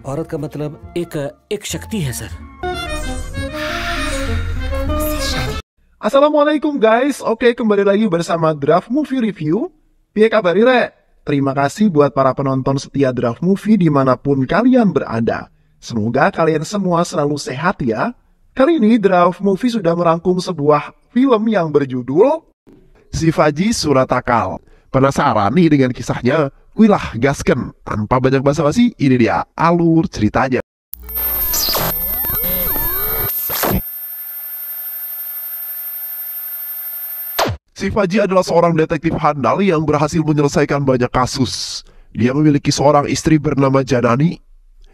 औरत का मतलब एक एक शक्ति है sir. Assalamualaikum guys, oke kembali lagi bersama Draft Movie Review. Piye kabar Ire? Terima kasih buat para penonton setia Draft Movie dimanapun kalian berada. Semoga kalian semua selalu sehat ya. Kali ini Draft Movie sudah merangkum sebuah film yang berjudul Shivaji Suratakal. Penasaran nih dengan kisahnya? Wilah gasken, tanpa banyak basa-basi, ini dia alur ceritanya. Shivaji adalah seorang detektif handal yang berhasil menyelesaikan banyak kasus. Dia memiliki seorang istri bernama Janani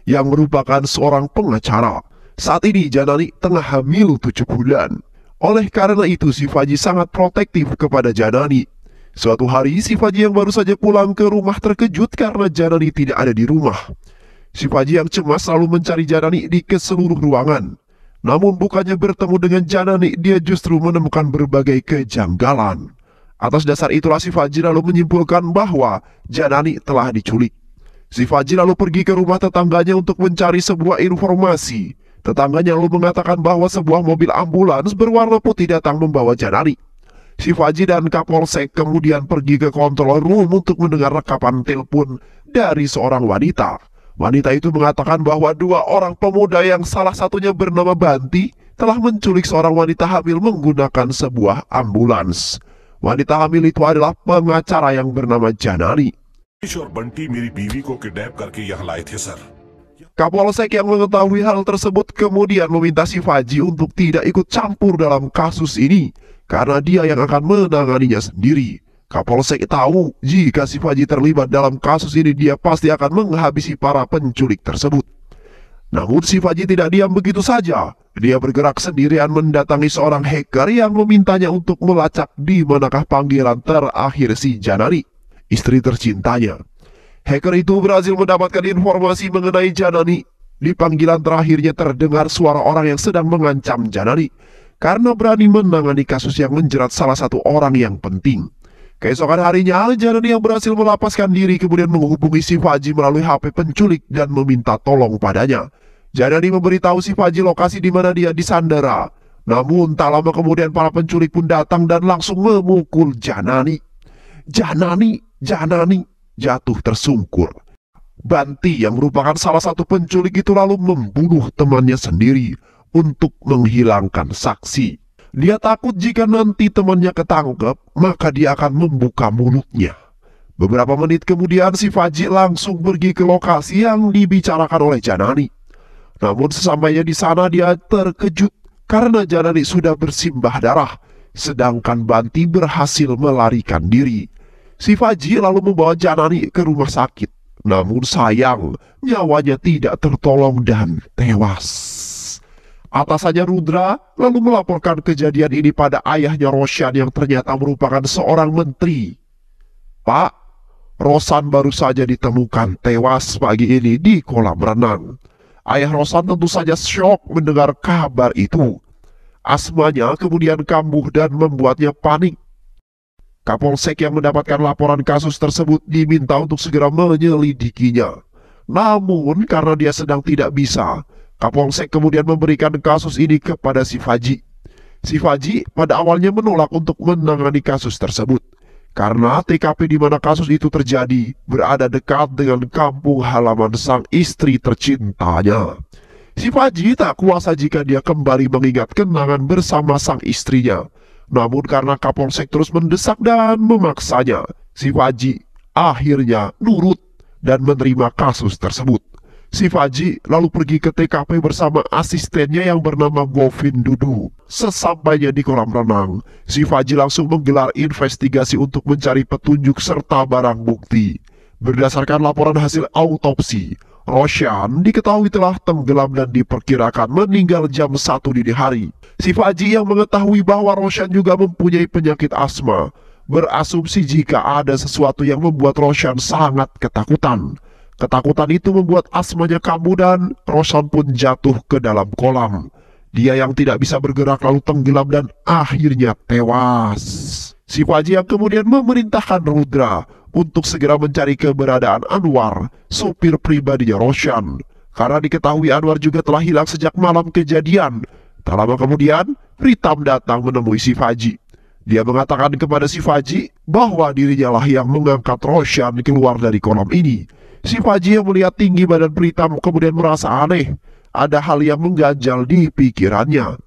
yang merupakan seorang pengacara. Saat ini Janani tengah hamil 7 bulan. Oleh karena itu Shivaji sangat protektif kepada Janani. Suatu hari Shivaji yang baru saja pulang ke rumah terkejut karena Janani tidak ada di rumah. Shivaji yang cemas selalu mencari Janani di seluruh ruangan. Namun bukannya bertemu dengan Janani, dia justru menemukan berbagai kejanggalan. Atas dasar itulah Shivaji lalu menyimpulkan bahwa Janani telah diculik. Shivaji lalu pergi ke rumah tetangganya untuk mencari sebuah informasi. Tetangganya lalu mengatakan bahwa sebuah mobil ambulans berwarna putih datang membawa Janani. Shivaji dan Kapolsek kemudian pergi ke control room untuk mendengar rekapan telepon dari seorang wanita. Wanita itu mengatakan bahwa 2 orang pemuda yang salah satunya bernama Banti telah menculik seorang wanita hamil menggunakan sebuah ambulans. Wanita hamil itu adalah pengacara yang bernama Janani. Kapolsek yang mengetahui hal tersebut kemudian meminta Shivaji untuk tidak ikut campur dalam kasus ini karena dia yang akan menanganinya sendiri. Kapolsek tahu jika Shivaji terlibat dalam kasus ini dia pasti akan menghabisi para penculik tersebut. Namun Shivaji tidak diam begitu saja. Dia bergerak sendirian mendatangi seorang hacker yang memintanya untuk melacak di manakah panggilan terakhir si Janani, istri tercintanya. Hacker itu berhasil mendapatkan informasi mengenai Janani. Di panggilan terakhirnya terdengar suara orang yang sedang mengancam Janani karena berani menangani kasus yang menjerat salah satu orang yang penting. Keesokan harinya, Janani yang berhasil melapaskan diri kemudian menghubungi Shivaji melalui HP penculik dan meminta tolong padanya. Janani memberitahu Shivaji lokasi di mana dia disandera. Namun tak lama kemudian para penculik pun datang dan langsung memukul Janani. Janani jatuh tersungkur. Banti yang merupakan salah satu penculik itu lalu membunuh temannya sendiri untuk menghilangkan saksi. Dia takut jika nanti temannya ketangkep, maka dia akan membuka mulutnya. Beberapa menit kemudian Shivaji langsung pergi ke lokasi yang dibicarakan oleh Janani. Namun sesampainya di sana dia terkejut karena Janani sudah bersimbah darah, sedangkan Banti berhasil melarikan diri. Shivaji lalu membawa Janani ke rumah sakit. Namun sayang, nyawanya tidak tertolong dan tewas. Atasannya Rudra lalu melaporkan kejadian ini pada ayahnya Roshan yang ternyata merupakan seorang menteri. Pak, Roshan baru saja ditemukan tewas pagi ini di kolam renang. Ayah Roshan tentu saja syok mendengar kabar itu. Asmanya kemudian kambuh dan membuatnya panik. Kapolsek yang mendapatkan laporan kasus tersebut diminta untuk segera menyelidikinya. Namun karena dia sedang tidak bisa, Kapolsek kemudian memberikan kasus ini kepada Shivaji. Shivaji pada awalnya menolak untuk menangani kasus tersebut karena TKP di mana kasus itu terjadi berada dekat dengan kampung halaman sang istri tercintanya. Shivaji tak kuasa jika dia kembali mengingat kenangan bersama sang istrinya. Namun karena Kapolsek terus mendesak dan memaksanya, Shivaji akhirnya nurut dan menerima kasus tersebut. Shivaji lalu pergi ke TKP bersama asistennya yang bernama Govin Dudu. Sesampainya di kolam renang, Shivaji langsung menggelar investigasi untuk mencari petunjuk serta barang bukti. Berdasarkan laporan hasil autopsi, Roshan diketahui telah tenggelam dan diperkirakan meninggal jam 1 dini hari. Shivaji yang mengetahui bahwa Roshan juga mempunyai penyakit asma, berasumsi jika ada sesuatu yang membuat Roshan sangat ketakutan. Ketakutan itu membuat asmanya kambuh dan Roshan pun jatuh ke dalam kolam. Dia yang tidak bisa bergerak lalu tenggelam dan akhirnya tewas. Shivaji yang kemudian memerintahkan Rudra untuk segera mencari keberadaan Anwar, sopir pribadinya Roshan. karena diketahui Anwar juga telah hilang sejak malam kejadian. Tak lama kemudian, Pritam datang menemui Shivaji. Dia mengatakan kepada Shivaji bahwa dirinya lah yang mengangkat Roshan keluar dari kolam ini. Shivaji yang melihat tinggi badan Pritam kemudian merasa aneh. Ada hal yang mengganjal di pikirannya.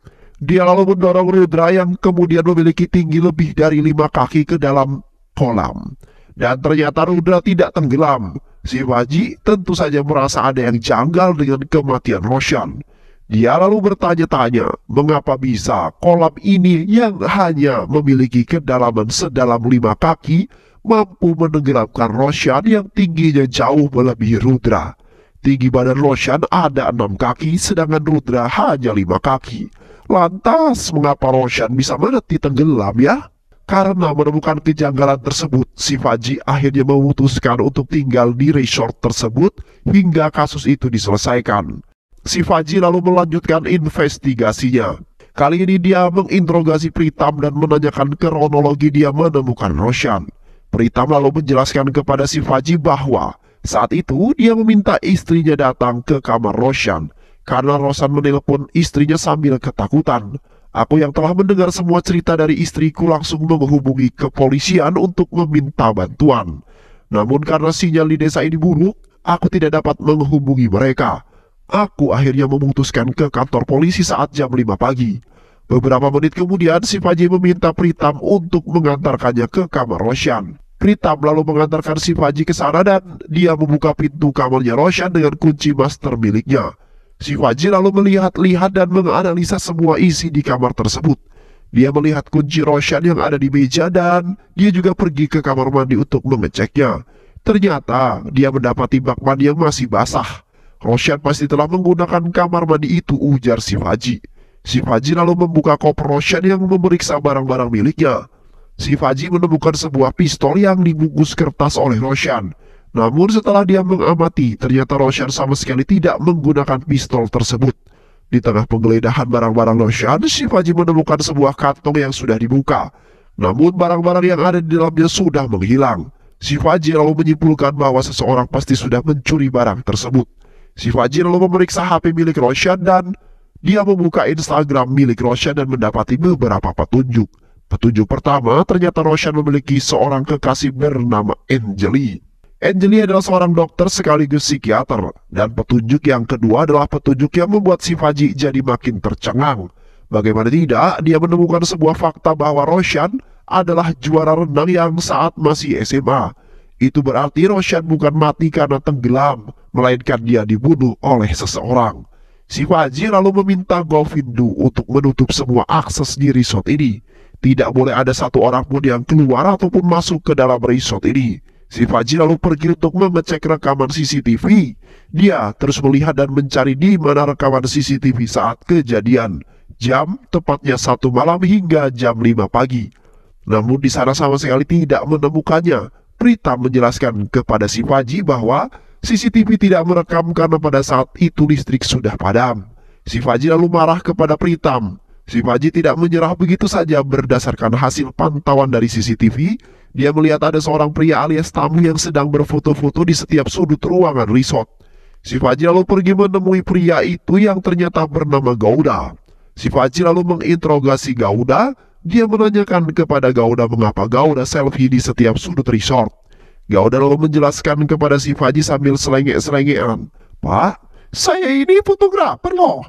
Dia lalu mendorong Rudra yang kemudian memiliki tinggi lebih dari 5 kaki ke dalam kolam. Dan ternyata Rudra tidak tenggelam. Shivaji tentu saja merasa ada yang janggal dengan kematian Roshan. Dia lalu bertanya-tanya mengapa bisa kolam ini yang hanya memiliki kedalaman sedalam 5 kaki mampu menenggelamkan Roshan yang tingginya jauh melebihi Rudra. Tinggi badan Roshan ada 6 kaki sedangkan Rudra hanya 5 kaki. Lantas mengapa Roshan bisa mati tenggelam ya? Karena menemukan kejanggalan tersebut, Shivaji akhirnya memutuskan untuk tinggal di resort tersebut hingga kasus itu diselesaikan. Shivaji lalu melanjutkan investigasinya. Kali ini dia menginterogasi Pritam dan menanyakan kronologi dia menemukan Roshan. Pritam lalu menjelaskan kepada Shivaji bahwa saat itu dia meminta istrinya datang ke kamar Roshan karena Roshan menelpon istrinya sambil ketakutan. Aku yang telah mendengar semua cerita dari istriku langsung menghubungi kepolisian untuk meminta bantuan. Namun karena sinyal di desa ini buruk, aku tidak dapat menghubungi mereka. Aku akhirnya memutuskan ke kantor polisi saat jam 5 pagi. Beberapa menit kemudian, Shivaji meminta Pritam untuk mengantarkannya ke kamar Roshan. Pritam lalu mengantarkan Shivaji ke sana dan dia membuka pintu kamarnya Roshan dengan kunci master miliknya. Shivaji lalu melihat-lihat dan menganalisa semua isi di kamar tersebut. Dia melihat kunci Roshan yang ada di meja dan dia juga pergi ke kamar mandi untuk mengeceknya. Ternyata dia mendapati bak mandi yang masih basah. Roshan pasti telah menggunakan kamar mandi itu, ujar Shivaji. Shivaji lalu membuka koper Roshan yang memeriksa barang-barang miliknya. Shivaji menemukan sebuah pistol yang dibungkus kertas oleh Roshan. Namun setelah dia mengamati, ternyata Roshan sama sekali tidak menggunakan pistol tersebut. Di tengah penggeledahan barang-barang Roshan, Shivaji menemukan sebuah kantong yang sudah dibuka. Namun barang-barang yang ada di dalamnya sudah menghilang. Shivaji lalu menyimpulkan bahwa seseorang pasti sudah mencuri barang tersebut. Shivaji lalu memeriksa HP milik Roshan dan dia membuka Instagram milik Roshan dan mendapati beberapa petunjuk. Petunjuk pertama, ternyata Roshan memiliki seorang kekasih bernama Anjali. Anjali adalah seorang dokter sekaligus psikiater. Dan petunjuk yang kedua adalah petunjuk yang membuat Shivaji jadi makin tercengang. Bagaimana tidak, dia menemukan sebuah fakta bahwa Roshan adalah juara renang yang saat masih SMA. Itu berarti Roshan bukan mati karena tenggelam, melainkan dia dibunuh oleh seseorang. Shivaji lalu meminta Govindu untuk menutup semua akses di resort ini. Tidak boleh ada satu orang pun yang keluar ataupun masuk ke dalam resort ini. Shivaji lalu pergi untuk mengecek rekaman CCTV. Dia terus melihat dan mencari di mana rekaman CCTV saat kejadian. Jam tepatnya 1 malam hingga jam 5 pagi. Namun di sana sama sekali tidak menemukannya. Pritam menjelaskan kepada Shivaji bahwa CCTV tidak merekam karena pada saat itu listrik sudah padam. Shivaji lalu marah kepada Pritam. Shivaji tidak menyerah begitu saja. Berdasarkan hasil pantauan dari CCTV, dia melihat ada seorang pria alias tamu yang sedang berfoto-foto di setiap sudut ruangan resort. Shivaji lalu pergi menemui pria itu yang ternyata bernama Gauda. Shivaji lalu menginterogasi Gauda. Dia menanyakan kepada Gauda mengapa Gauda selfie di setiap sudut resort. Gauda lalu menjelaskan kepada Shivaji sambil selenge-selengean, "Pak, saya ini fotografer loh.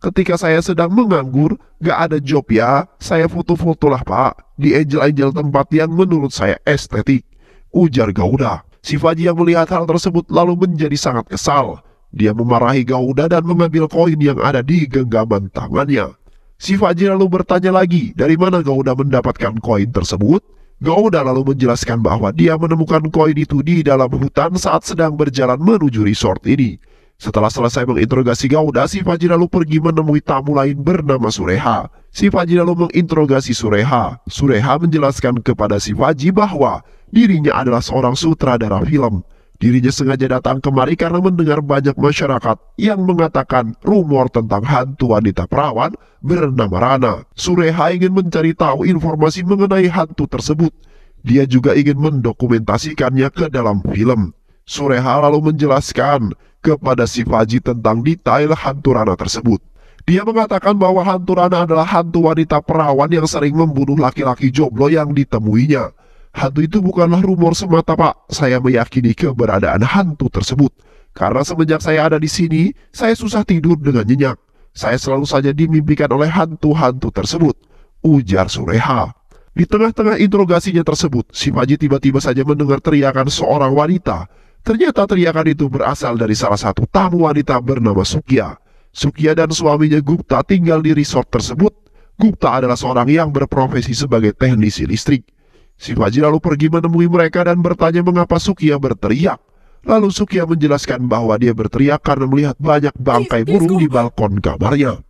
Ketika saya sedang menganggur, gak ada job ya, saya foto-foto lah Pak, di angel-angel tempat yang menurut saya estetik," ujar Gauda. Shivaji yang melihat hal tersebut lalu menjadi sangat kesal. Dia memarahi Gauda dan mengambil koin yang ada di genggaman tangannya. Shivaji lalu bertanya lagi dari mana Gauda mendapatkan koin tersebut. Gauda lalu menjelaskan bahwa dia menemukan koin itu di dalam hutan saat sedang berjalan menuju resort ini. Setelah selesai menginterogasi Gauda, Shivaji lalu pergi menemui tamu lain bernama Sureha. Shivaji lalu menginterogasi Sureha. Sureha menjelaskan kepada Shivaji bahwa dirinya adalah seorang sutradara film. Dirinya sengaja datang kemari karena mendengar banyak masyarakat yang mengatakan rumor tentang hantu wanita perawan bernama Rana. Sureha ingin mencari tahu informasi mengenai hantu tersebut. Dia juga ingin mendokumentasikannya ke dalam film. Sureha lalu menjelaskan kepada si Faji tentang detail hantu Rana tersebut. Dia mengatakan bahwa hantu Rana adalah hantu wanita perawan yang sering membunuh laki-laki jomblo yang ditemuinya. Hantu itu bukanlah rumor semata, Pak. Saya meyakini keberadaan hantu tersebut. Karena semenjak saya ada di sini, saya susah tidur dengan nyenyak. Saya selalu saja dimimpikan oleh hantu-hantu tersebut, ujar Sureha. Di tengah-tengah interogasinya tersebut, si Faji tiba-tiba saja mendengar teriakan seorang wanita. Ternyata teriakan itu berasal dari salah satu tamu wanita bernama Sukya. Sukya dan suaminya Gupta tinggal di resort tersebut. Gupta adalah seorang yang berprofesi sebagai teknisi listrik. Si Faji lalu pergi menemui mereka dan bertanya mengapa Sukya berteriak. Lalu Sukya menjelaskan bahwa dia berteriak karena melihat banyak bangkai burung di balkon kamarnya.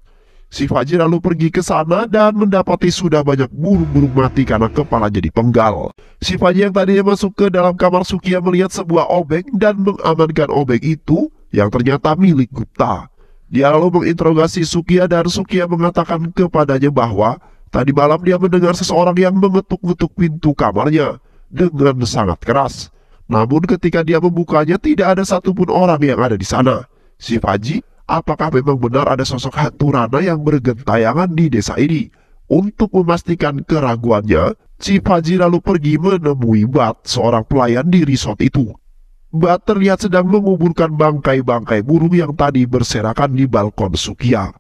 Si Faji lalu pergi ke sana dan mendapati sudah banyak burung-burung mati karena kepalanya dipenggal. Si Faji yang tadinya masuk ke dalam kamar Sukya melihat sebuah obeng dan mengamankan obeng itu yang ternyata milik Gupta. Dia lalu menginterogasi Sukya dan Sukya mengatakan kepadanya bahwa tadi malam dia mendengar seseorang yang mengetuk-ngetuk pintu kamarnya dengan sangat keras. Namun ketika dia membukanya tidak ada satupun orang yang ada di sana. Si Faji, apakah memang benar ada sosok hantu Rana yang bergentayangan di desa ini? Untuk memastikan keraguannya, si Faji lalu pergi menemui Bat, seorang pelayan di resort itu. Bat terlihat sedang menguburkan bangkai-bangkai burung yang tadi berserakan di balkon Sukya.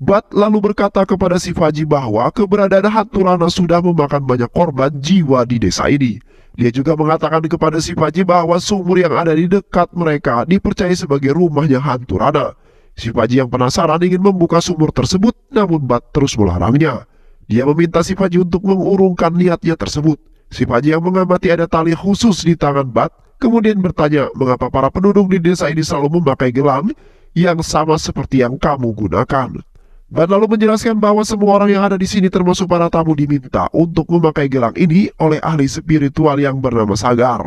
Bat lalu berkata kepada si Faji bahwa keberadaan hantu Rana sudah memakan banyak korban jiwa di desa ini. Dia juga mengatakan kepada si Faji bahwa sumur yang ada di dekat mereka dipercaya sebagai rumahnya hantu Rana. Si Faji yang penasaran ingin membuka sumur tersebut, namun Bat terus melarangnya. Dia meminta si Faji untuk mengurungkan niatnya tersebut. Si Faji yang mengamati ada tali khusus di tangan Bat, kemudian bertanya mengapa para penduduk di desa ini selalu memakai gelang yang sama seperti yang kamu gunakan. Bat lalu menjelaskan bahwa semua orang yang ada di sini termasuk para tamu diminta untuk memakai gelang ini oleh ahli spiritual yang bernama Sagar.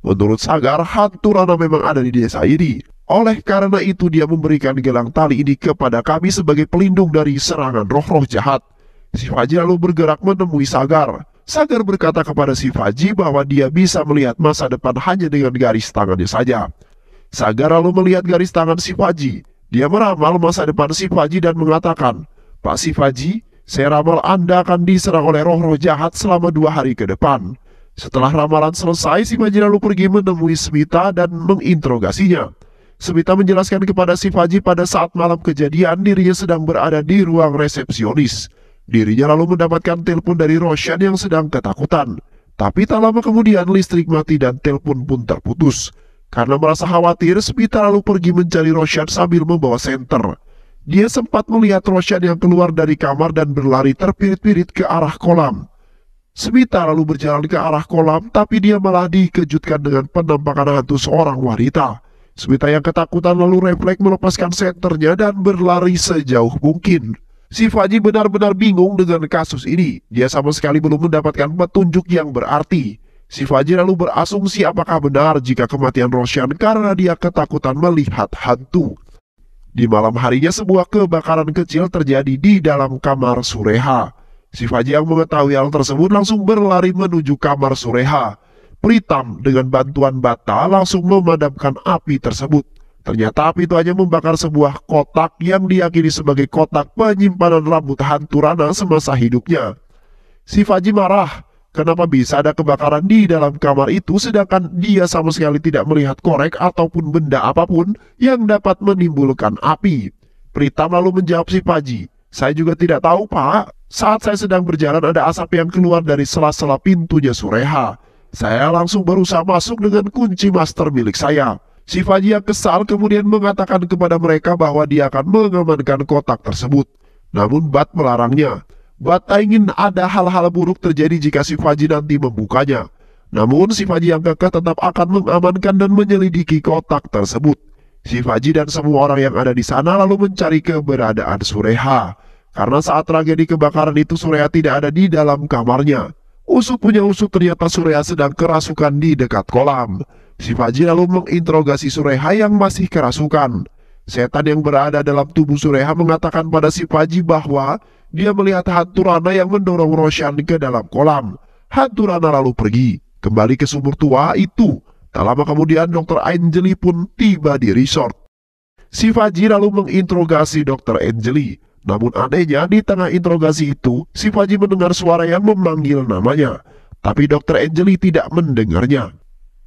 Menurut Sagar, hantu Rana memang ada di desa ini. Oleh karena itu dia memberikan gelang tali ini kepada kami sebagai pelindung dari serangan roh-roh jahat. Si Faji lalu bergerak menemui Sagar. Sagar berkata kepada si Faji bahwa dia bisa melihat masa depan hanya dengan garis tangannya saja. Sagar lalu melihat garis tangan si Faji. Dia meramal masa depan si Faji dan mengatakan, "Pak si Faji, saya ramal Anda akan diserang oleh roh-roh jahat selama 2 hari ke depan." Setelah ramalan selesai, si Faji lalu pergi menemui Smita dan menginterogasinya. Smita menjelaskan kepada si Faji pada saat malam kejadian dirinya sedang berada di ruang resepsionis. Dirinya lalu mendapatkan telepon dari Roshan yang sedang ketakutan. Tapi tak lama kemudian listrik mati dan telepon pun terputus. Karena merasa khawatir, Smita lalu pergi mencari Roshan sambil membawa senter. Dia sempat melihat Roshan yang keluar dari kamar dan berlari terpirit-pirit ke arah kolam. Smita lalu berjalan ke arah kolam, tapi dia malah dikejutkan dengan penampakan hantu seorang wanita. Smita yang ketakutan lalu refleks melepaskan senternya dan berlari sejauh mungkin. Si Faji benar-benar bingung dengan kasus ini. Dia sama sekali belum mendapatkan petunjuk yang berarti. Si Faji lalu berasumsi apakah benar jika kematian Roshan karena dia ketakutan melihat hantu. Di malam harinya sebuah kebakaran kecil terjadi di dalam kamar Sureha. Si Faji yang mengetahui hal tersebut langsung berlari menuju kamar Sureha. Pritam dengan bantuan bata langsung memadamkan api tersebut. Ternyata api itu hanya membakar sebuah kotak yang diyakini sebagai kotak penyimpanan rambut hantu Rana semasa hidupnya. Si Faji marah. Kenapa bisa ada kebakaran di dalam kamar itu sedangkan dia sama sekali tidak melihat korek ataupun benda apapun yang dapat menimbulkan api? Pritam lalu menjawab si Faji, "Saya juga tidak tahu, Pak. Saat saya sedang berjalan ada asap yang keluar dari sela-sela pintunya Sureha. Saya langsung berusaha masuk dengan kunci master milik saya." Si Faji yang kesal kemudian mengatakan kepada mereka bahwa dia akan mengamankan kotak tersebut. Namun Bat melarangnya. Bat ingin ada hal-hal buruk terjadi jika si Faji nanti membukanya. Namun si Faji yang kekeh tetap akan mengamankan dan menyelidiki kotak tersebut. Si Faji dan semua orang yang ada di sana lalu mencari keberadaan Sureha. Karena saat tragedi kebakaran itu Sureha tidak ada di dalam kamarnya. Usut punya usut ternyata Sureha sedang kerasukan di dekat kolam. Si Faji lalu menginterogasi Sureha yang masih kerasukan. Setan yang berada dalam tubuh Sureha mengatakan pada si Faji bahwa dia melihat hantu Rana yang mendorong Roshan ke dalam kolam. Hantu Rana lalu pergi, kembali ke sumur tua itu. Tak lama kemudian Dr. Angeli pun tiba di resort. Shivaji lalu menginterogasi Dr. Angeli. Namun anehnya di tengah interogasi itu, Shivaji mendengar suara yang memanggil namanya. Tapi Dr. Angeli tidak mendengarnya.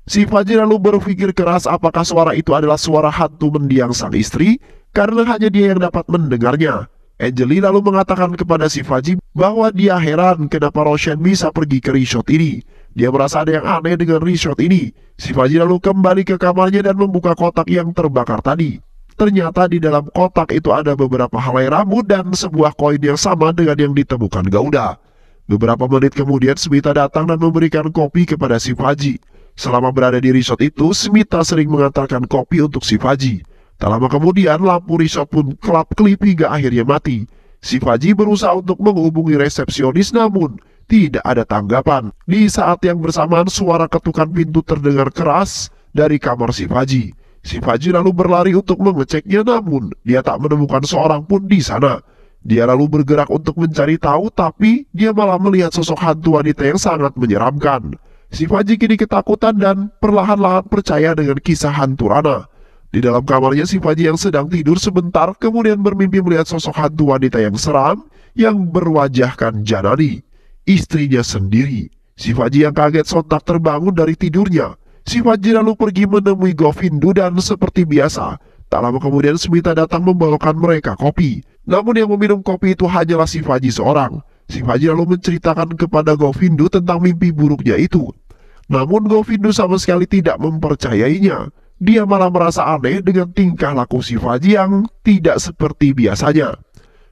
Shivaji lalu berpikir keras apakah suara itu adalah suara hantu mendiang sang istri, karena hanya dia yang dapat mendengarnya. Angeli lalu mengatakan kepada Shivaji bahwa dia heran kenapa Roshan bisa pergi ke resort ini. Dia merasa ada yang aneh dengan resort ini. Shivaji lalu kembali ke kamarnya dan membuka kotak yang terbakar tadi. Ternyata di dalam kotak itu ada beberapa helai rambut dan sebuah koin yang sama dengan yang ditemukan Gauda. Beberapa menit kemudian Smita datang dan memberikan kopi kepada Shivaji. Selama berada di resort itu, Smita sering mengantarkan kopi untuk Shivaji. Tak lama kemudian lampu resort pun kelap-kelip hingga akhirnya mati. Shivaji berusaha untuk menghubungi resepsionis namun tidak ada tanggapan. Di saat yang bersamaan suara ketukan pintu terdengar keras dari kamar Shivaji. Shivaji lalu berlari untuk mengeceknya namun dia tak menemukan seorang pun di sana. Dia lalu bergerak untuk mencari tahu tapi dia malah melihat sosok hantu wanita yang sangat menyeramkan. Shivaji kini ketakutan dan perlahan-lahan percaya dengan kisah hantu Rana. Di dalam kamarnya Shivaji yang sedang tidur sebentar kemudian bermimpi melihat sosok hantu wanita yang seram yang berwajahkan Janani, istrinya sendiri. Shivaji yang kaget sontak terbangun dari tidurnya. Shivaji lalu pergi menemui Govindu dan seperti biasa, tak lama kemudian Smita datang membawakan mereka kopi. Namun yang meminum kopi itu hanyalah Shivaji seorang. Shivaji lalu menceritakan kepada Govindu tentang mimpi buruknya itu. Namun Govindu sama sekali tidak mempercayainya. Dia malah merasa aneh dengan tingkah laku Shivaji yang tidak seperti biasanya.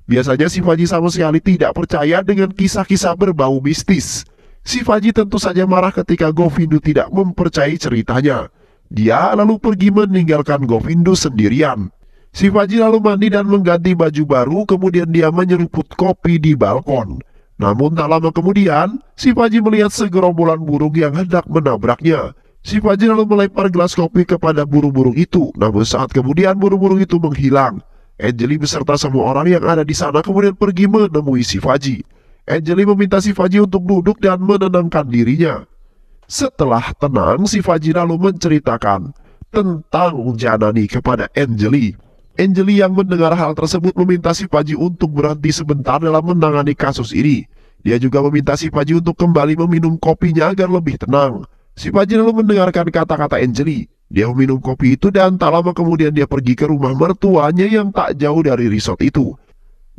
Biasanya Shivaji sama sekali tidak percaya dengan kisah-kisah berbau mistis. Shivaji tentu saja marah ketika Govindu tidak mempercayai ceritanya. Dia lalu pergi meninggalkan Govindu sendirian. Shivaji lalu mandi dan mengganti baju baru, kemudian dia menyeruput kopi di balkon. Namun tak lama kemudian, Shivaji melihat segerombolan burung yang hendak menabraknya. Shivaji lalu melempar gelas kopi kepada burung-burung itu, namun saat kemudian burung-burung itu menghilang. Angeli beserta semua orang yang ada di sana kemudian pergi menemui Shivaji. Angeli meminta Shivaji untuk duduk dan menenangkan dirinya. Setelah tenang, Shivaji lalu menceritakan tentang Janani kepada Angeli. Angeli yang mendengar hal tersebut meminta Shivaji untuk berhenti sebentar dalam menangani kasus ini. Dia juga meminta Shivaji untuk kembali meminum kopinya agar lebih tenang. Shivaji lalu mendengarkan kata-kata Angeli. Dia meminum kopi itu dan tak lama kemudian dia pergi ke rumah mertuanya yang tak jauh dari resort itu.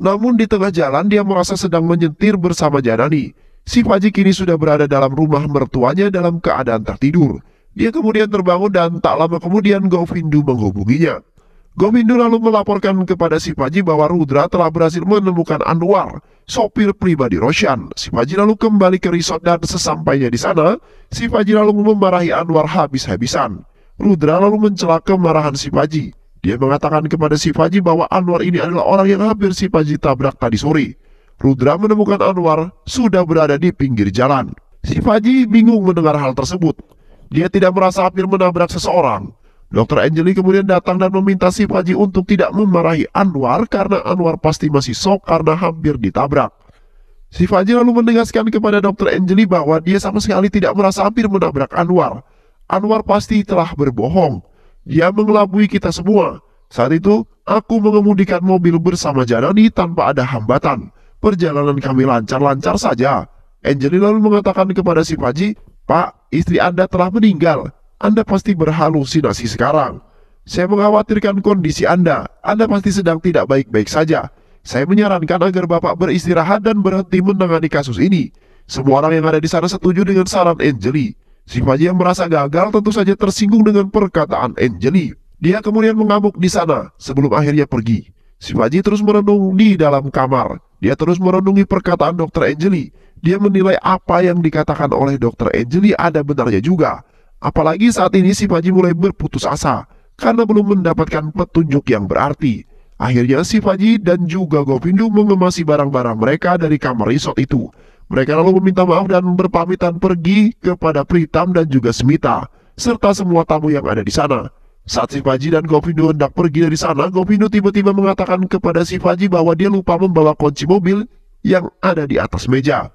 Namun di tengah jalan dia merasa sedang menyetir bersama Janani. Shivaji kini sudah berada dalam rumah mertuanya dalam keadaan tertidur. Dia kemudian terbangun dan tak lama kemudian Govindu menghubunginya. Govindu lalu melaporkan kepada Shivaji bahwa Rudra telah berhasil menemukan Anwar, sopir pribadi Roshan. Shivaji lalu kembali ke resort dan sesampainya di sana, Shivaji lalu memarahi Anwar habis-habisan. Rudra lalu mencela kemarahan Shivaji. Dia mengatakan kepada Shivaji bahwa Anwar ini adalah orang yang hampir Shivaji tabrak tadi sore. Rudra menemukan Anwar sudah berada di pinggir jalan. Shivaji bingung mendengar hal tersebut. Dia tidak merasa hampir menabrak seseorang. Dr. Angeli kemudian datang dan meminta Shivaji untuk tidak memarahi Anwar karena Anwar pasti masih shock karena hampir ditabrak. Shivaji lalu menegaskan kepada Dr. Angeli bahwa dia sama sekali tidak merasa hampir menabrak Anwar. Anwar pasti telah berbohong. Dia mengelabui kita semua. Saat itu, aku mengemudikan mobil bersama Janani tanpa ada hambatan. Perjalanan kami lancar-lancar saja. Angeli lalu mengatakan kepada Shivaji, "Pak, istri Anda telah meninggal. Anda pasti berhalusinasi sekarang. Saya mengkhawatirkan kondisi Anda. Anda pasti sedang tidak baik-baik saja. Saya menyarankan agar Bapak beristirahat dan berhenti menangani kasus ini." Semua orang yang ada di sana setuju dengan saran Angeli. Shivaji yang merasa gagal tentu saja tersinggung dengan perkataan Angeli. Dia kemudian mengamuk di sana sebelum akhirnya pergi. Shivaji terus merenung di dalam kamar. Dia terus merenungi perkataan Dr. Angeli. Dia menilai apa yang dikatakan oleh Dr. Angeli ada benarnya juga. Apalagi saat ini Shivaji mulai berputus asa karena belum mendapatkan petunjuk yang berarti. Akhirnya Shivaji dan juga Govindu mengemasi barang-barang mereka dari kamar resort itu. Mereka lalu meminta maaf dan berpamitan pergi kepada Pritam dan juga Smita, serta semua tamu yang ada di sana. Saat Shivaji dan Govindu hendak pergi dari sana, Govindu tiba-tiba mengatakan kepada Shivaji bahwa dia lupa membawa kunci mobil yang ada di atas meja.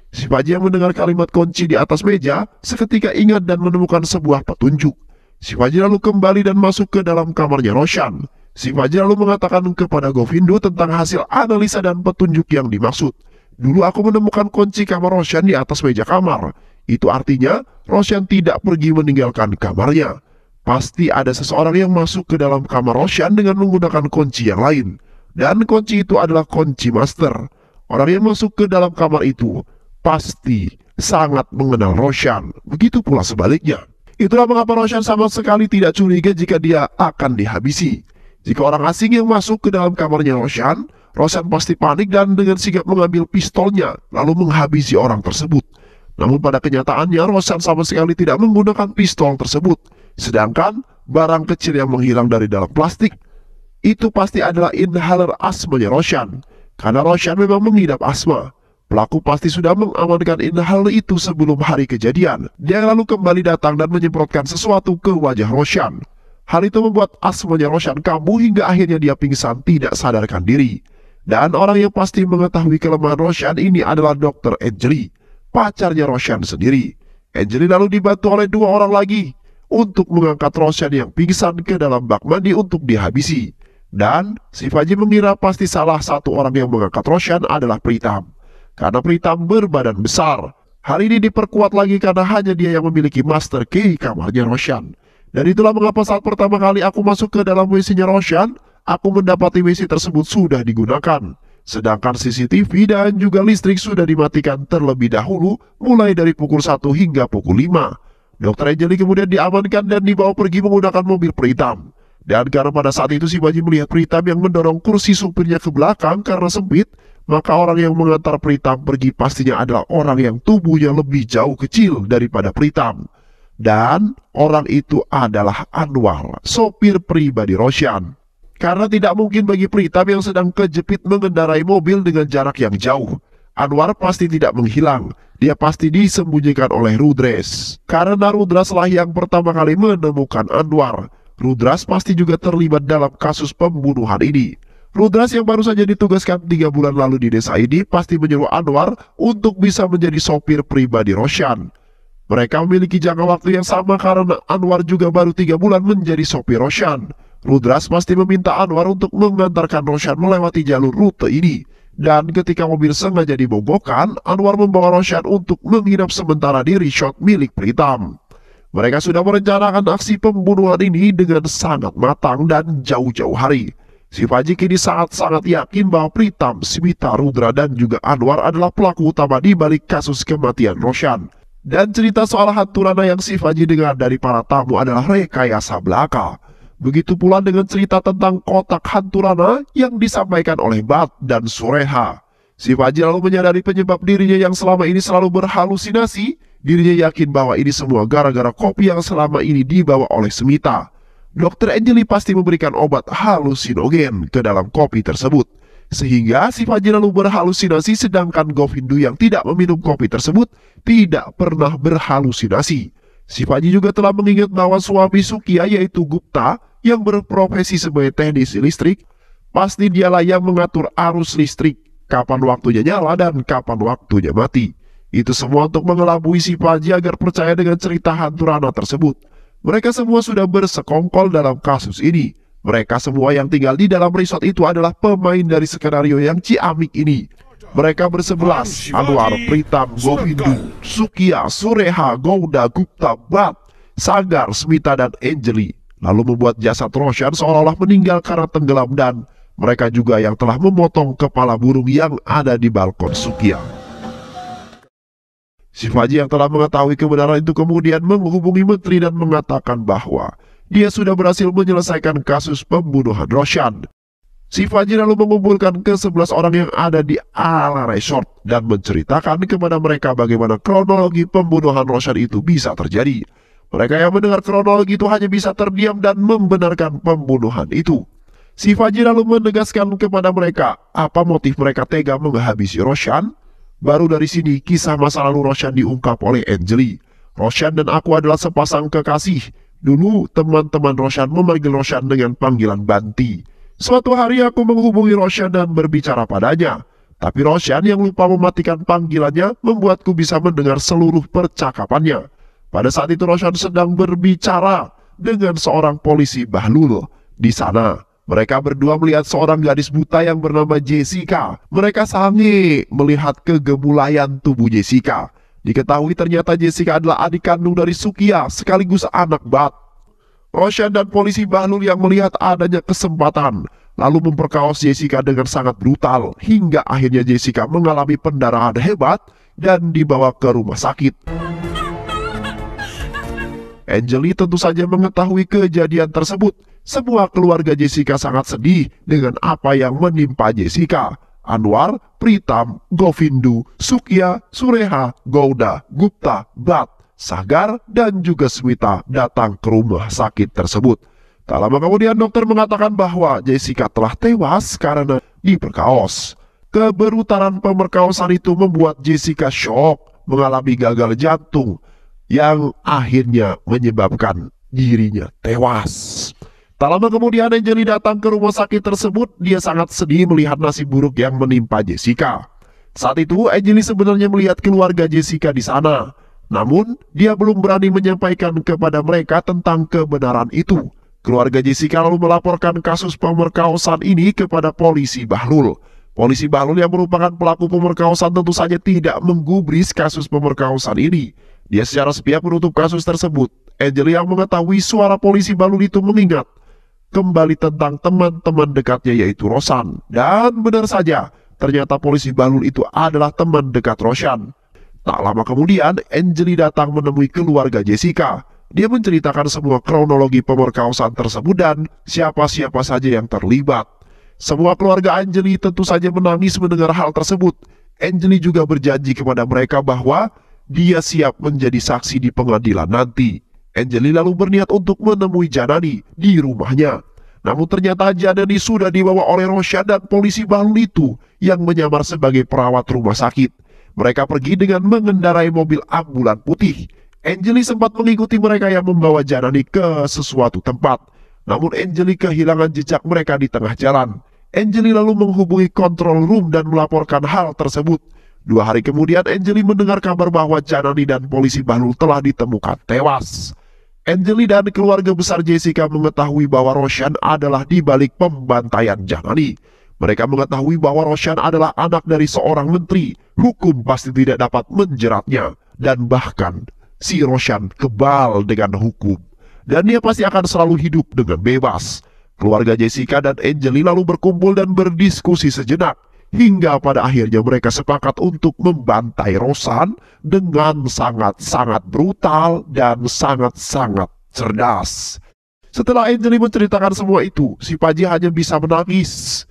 Si Faji yang mendengar kalimat kunci di atas meja seketika ingat dan menemukan sebuah petunjuk. Si Faji lalu kembali dan masuk ke dalam kamarnya Roshan. Si Faji lalu mengatakan kepada Govindu tentang hasil analisa dan petunjuk yang dimaksud. Dulu aku menemukan kunci kamar Roshan di atas meja kamar. Itu artinya Roshan tidak pergi meninggalkan kamarnya. Pasti ada seseorang yang masuk ke dalam kamar Roshan dengan menggunakan kunci yang lain. Dan kunci itu adalah kunci master. Orang yang masuk ke dalam kamar itu pasti sangat mengenal Roshan. Begitu pula sebaliknya. Itulah mengapa Roshan sama sekali tidak curiga jika dia akan dihabisi. Jika orang asing yang masuk ke dalam kamarnya Roshan, Roshan pasti panik dan dengan sigap mengambil pistolnya lalu menghabisi orang tersebut. Namun pada kenyataannya Roshan sama sekali tidak menggunakan pistol tersebut. Sedangkan barang kecil yang menghilang dari dalam plastik itu pasti adalah inhaler asmanya Roshan. Karena Roshan memang mengidap asma. Pelaku pasti sudah mengamankan inhaler itu sebelum hari kejadian. Dia lalu kembali datang dan menyemprotkan sesuatu ke wajah Roshan. Hal itu membuat asmanya Roshan kambuh hingga akhirnya dia pingsan tidak sadarkan diri. Dan orang yang pasti mengetahui kelemahan Roshan ini adalah Dr. Anjali, pacarnya Roshan sendiri. Anjali lalu dibantu oleh dua orang lagi untuk mengangkat Roshan yang pingsan ke dalam bak mandi untuk dihabisi. Dan si Faji mengira pasti salah satu orang yang mengangkat Roshan adalah Pritam. Karena Pritam berbadan besar. Hal ini diperkuat lagi karena hanya dia yang memiliki master key kamarnya Roshan. Dan itulah mengapa saat pertama kali aku masuk ke dalam WC-nya Roshan, aku mendapati WC tersebut sudah digunakan. Sedangkan CCTV dan juga listrik sudah dimatikan terlebih dahulu mulai dari pukul 1 hingga pukul 5. Dr. Anjali kemudian diamankan dan dibawa pergi menggunakan mobil Pritam. Dan karena pada saat itu si Faji melihat Pritam yang mendorong kursi supirnya ke belakang karena sempit, maka orang yang mengantar Pritam pergi pastinya adalah orang yang tubuhnya lebih jauh kecil daripada Pritam. Dan orang itu adalah Anwar, sopir pribadi Roshan. Karena tidak mungkin bagi Pritam yang sedang kejepit mengendarai mobil dengan jarak yang jauh. Anwar pasti tidak menghilang, dia pasti disembunyikan oleh Rudres. Karena Rudras lah yang pertama kali menemukan Anwar. Rudras pasti juga terlibat dalam kasus pembunuhan ini. Rudras yang baru saja ditugaskan 3 bulan lalu di desa ini pasti menyuruh Anwar untuk bisa menjadi sopir pribadi Roshan. Mereka memiliki jangka waktu yang sama karena Anwar juga baru 3 bulan menjadi sopir Roshan. Rudras pasti meminta Anwar untuk mengantarkan Roshan melewati jalur rute ini. Dan ketika mobil sengaja dibogokkan, Anwar membawa Roshan untuk menginap sementara di resort milik Pritam. Mereka sudah merencanakan aksi pembunuhan ini dengan sangat matang dan jauh-jauh hari. Si Faji kini sangat-sangat yakin bahwa Pritam, Smita, Rudra, dan juga Anwar adalah pelaku utama di balik kasus kematian Roshan. Dan cerita soal hantu Rana yang si Faji dengar dari para tamu adalah rekayasa belaka. Begitu pula dengan cerita tentang kotak hantu Rana yang disampaikan oleh Bat dan Sureha. Si Faji lalu menyadari penyebab dirinya yang selama ini selalu berhalusinasi. Dirinya yakin bahwa ini semua gara-gara kopi yang selama ini dibawa oleh Smita. Dr. Anjali pasti memberikan obat halusinogen ke dalam kopi tersebut. Sehingga si Faji lalu berhalusinasi sedangkan Govindu yang tidak meminum kopi tersebut tidak pernah berhalusinasi. Si Faji juga telah mengingat bahwa suami Sukia yaitu Gupta yang berprofesi sebagai teknisi listrik, pasti dialah yang mengatur arus listrik, kapan waktunya nyala dan kapan waktunya mati. Itu semua untuk mengelabui si Faji agar percaya dengan cerita hantu Rana tersebut. Mereka semua sudah bersekongkol dalam kasus ini. Mereka semua yang tinggal di dalam resort itu adalah pemain dari skenario yang ciamik ini. Mereka bersebelas, Anwar, Pritam, Govindu, Sukia, Sureha, Gouda, Gupta, Bat, Sagar, Smita, dan Anjali. Lalu membuat jasad Roshan seolah-olah meninggal karena tenggelam dan mereka juga yang telah memotong kepala burung yang ada di balkon Sukia. Si Faji yang telah mengetahui kebenaran itu kemudian menghubungi menteri dan mengatakan bahwa dia sudah berhasil menyelesaikan kasus pembunuhan Roshan. Si Faji lalu mengumpulkan ke-11 orang yang ada di ala resort dan menceritakan kepada mereka bagaimana kronologi pembunuhan Roshan itu bisa terjadi. Mereka yang mendengar kronologi itu hanya bisa terdiam dan membenarkan pembunuhan itu. Si Faji lalu menegaskan kepada mereka apa motif mereka tega menghabisi Roshan. Baru dari sini kisah masa lalu Roshan diungkap oleh Anjali. Roshan dan aku adalah sepasang kekasih. Dulu teman-teman Roshan memanggil Roshan dengan panggilan Banti. Suatu hari aku menghubungi Roshan dan berbicara padanya. Tapi Roshan yang lupa mematikan panggilannya membuatku bisa mendengar seluruh percakapannya. Pada saat itu Roshan sedang berbicara dengan seorang polisi Bahlul. Di sana, mereka berdua melihat seorang gadis buta yang bernama Jessica. Mereka sange melihat kegemulayan tubuh Jessica. Diketahui ternyata Jessica adalah adik kandung dari Sukia sekaligus anak Bat. Roshan dan polisi Bahlul yang melihat adanya kesempatan lalu memperkaos Jessica dengan sangat brutal hingga akhirnya Jessica mengalami pendarahan hebat dan dibawa ke rumah sakit. Anjali tentu saja mengetahui kejadian tersebut. Semua keluarga Jessica sangat sedih dengan apa yang menimpa Jessica. Anwar, Pritam, Govindu, Sukia, Sureha, Gouda, Gupta, Bat, Sagar, dan juga Swita datang ke rumah sakit tersebut. Tak lama kemudian dokter mengatakan bahwa Jessica telah tewas karena diperkaos. Kebrutalan pemerkosaan itu membuat Jessica shock, mengalami gagal jantung yang akhirnya menyebabkan dirinya tewas. Tak lama kemudian Anjali datang ke rumah sakit tersebut. Dia sangat sedih melihat nasib buruk yang menimpa Jessica. Saat itu Anjali sebenarnya melihat keluarga Jessica di sana. Namun dia belum berani menyampaikan kepada mereka tentang kebenaran itu. Keluarga Jessica lalu melaporkan kasus pemerkosaan ini kepada polisi Bahlul. Polisi Bahlul yang merupakan pelaku pemerkosaan tentu saja tidak menggubris kasus pemerkosaan ini. Dia secara sepihak menutup kasus tersebut. Anjali yang mengetahui suara polisi Bahlul itu mengingat kembali tentang teman-teman dekatnya yaitu Roshan. Dan benar saja, ternyata polisi Bahlul itu adalah teman dekat Roshan. Tak lama kemudian, Anjali datang menemui keluarga Jessica. Dia menceritakan semua kronologi pemerkosaan tersebut dan siapa-siapa saja yang terlibat. Semua keluarga Anjali tentu saja menangis mendengar hal tersebut. Anjali juga berjanji kepada mereka bahwa dia siap menjadi saksi di pengadilan nanti. Anjali lalu berniat untuk menemui Janani di rumahnya. Namun ternyata Janani sudah dibawa oleh Roshan dan polisi Bahlul itu yang menyamar sebagai perawat rumah sakit. Mereka pergi dengan mengendarai mobil ambulan putih. Anjali sempat mengikuti mereka yang membawa Janani ke sesuatu tempat. Namun Anjali kehilangan jejak mereka di tengah jalan. Anjali lalu menghubungi control room dan melaporkan hal tersebut. 2 hari kemudian Anjali mendengar kabar bahwa Janani dan polisi Bahlul telah ditemukan tewas. Anjali dan keluarga besar Jessica mengetahui bahwa Roshan adalah di balik pembantaian Janani. Mereka mengetahui bahwa Roshan adalah anak dari seorang menteri. Hukum pasti tidak dapat menjeratnya. Dan bahkan si Roshan kebal dengan hukum. Dan dia pasti akan selalu hidup dengan bebas. Keluarga Jessica dan Anjali lalu berkumpul dan berdiskusi sejenak. Hingga pada akhirnya mereka sepakat untuk membantai Roshan dengan sangat-sangat brutal dan sangat-sangat cerdas. Setelah Anjali menceritakan semua itu, si Paji hanya bisa menangis.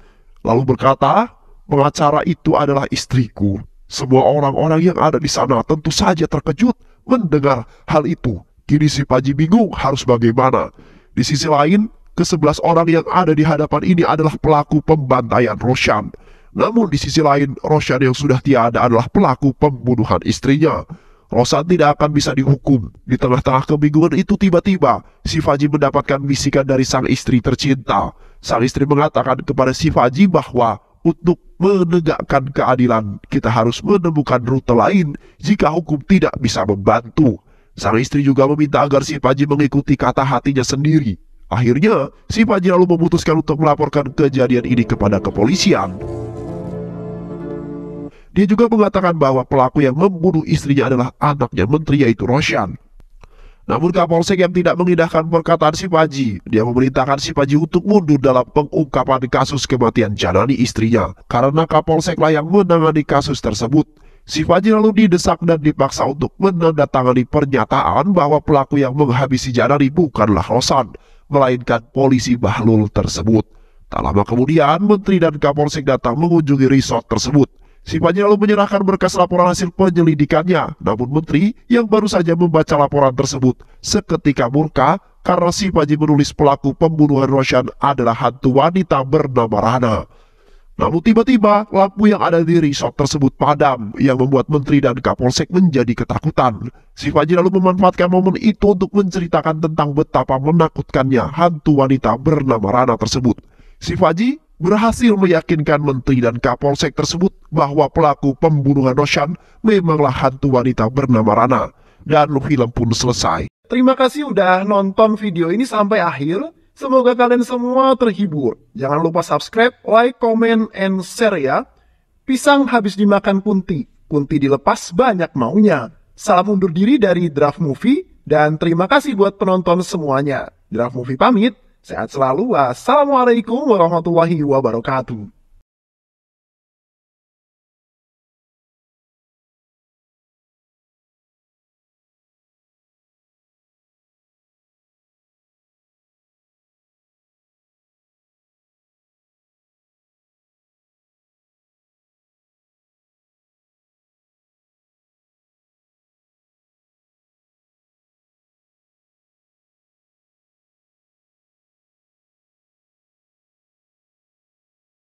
Lalu berkata, pengacara itu adalah istriku. Semua orang-orang yang ada di sana tentu saja terkejut mendengar hal itu. Kini si Paji bingung harus bagaimana. Di sisi lain, ke-11 orang yang ada di hadapan ini adalah pelaku pembantaian Roshan. Namun di sisi lain, Roshan yang sudah tiada adalah pelaku pembunuhan istrinya. Roshan tidak akan bisa dihukum. Di tengah-tengah kebingungan itu tiba-tiba, si Paji mendapatkan bisikan dari sang istri tercinta. Sang istri mengatakan kepada si Paji bahwa untuk menegakkan keadilan, kita harus menemukan rute lain jika hukum tidak bisa membantu. Sang istri juga meminta agar si Paji mengikuti kata hatinya sendiri. Akhirnya, si Paji lalu memutuskan untuk melaporkan kejadian ini kepada kepolisian. Dia juga mengatakan bahwa pelaku yang membunuh istrinya adalah anaknya menteri yaitu Roshan. Namun Kapolsek yang tidak mengindahkan perkataan si Paji. Dia memerintahkan si Paji untuk mundur dalam pengungkapan kasus kematian Janani istrinya. Karena Kapolseklah yang menangani kasus tersebut. Si Paji lalu didesak dan dipaksa untuk menandatangani pernyataan bahwa pelaku yang menghabisi Janani bukanlah Roshan, melainkan polisi Bahlul tersebut. Tak lama kemudian, Menteri dan Kapolsek datang mengunjungi resort tersebut. Si Paji lalu menyerahkan berkas laporan hasil penyelidikannya. Namun Menteri yang baru saja membaca laporan tersebut seketika murka karena si Paji menulis pelaku pembunuhan Roshan adalah hantu wanita bernama Rana. Namun tiba-tiba lampu yang ada di resort tersebut padam yang membuat Menteri dan Kapolsek menjadi ketakutan. Si Paji lalu memanfaatkan momen itu untuk menceritakan tentang betapa menakutkannya hantu wanita bernama Rana tersebut. Si Paji berhasil meyakinkan menteri dan kapolsek tersebut bahwa pelaku pembunuhan Roshan memanglah hantu wanita bernama Rana. Dan film pun selesai. Terima kasih udah nonton video ini sampai akhir. Semoga kalian semua terhibur. Jangan lupa subscribe, like, comment, and share ya. Pisang habis dimakan Kunti. Kunti dilepas banyak maunya. Salam undur diri dari Draft Movie. Dan terima kasih buat penonton semuanya. Draft Movie pamit. Sehat selalu. Wassalamualaikum warahmatullahi wabarakatuh.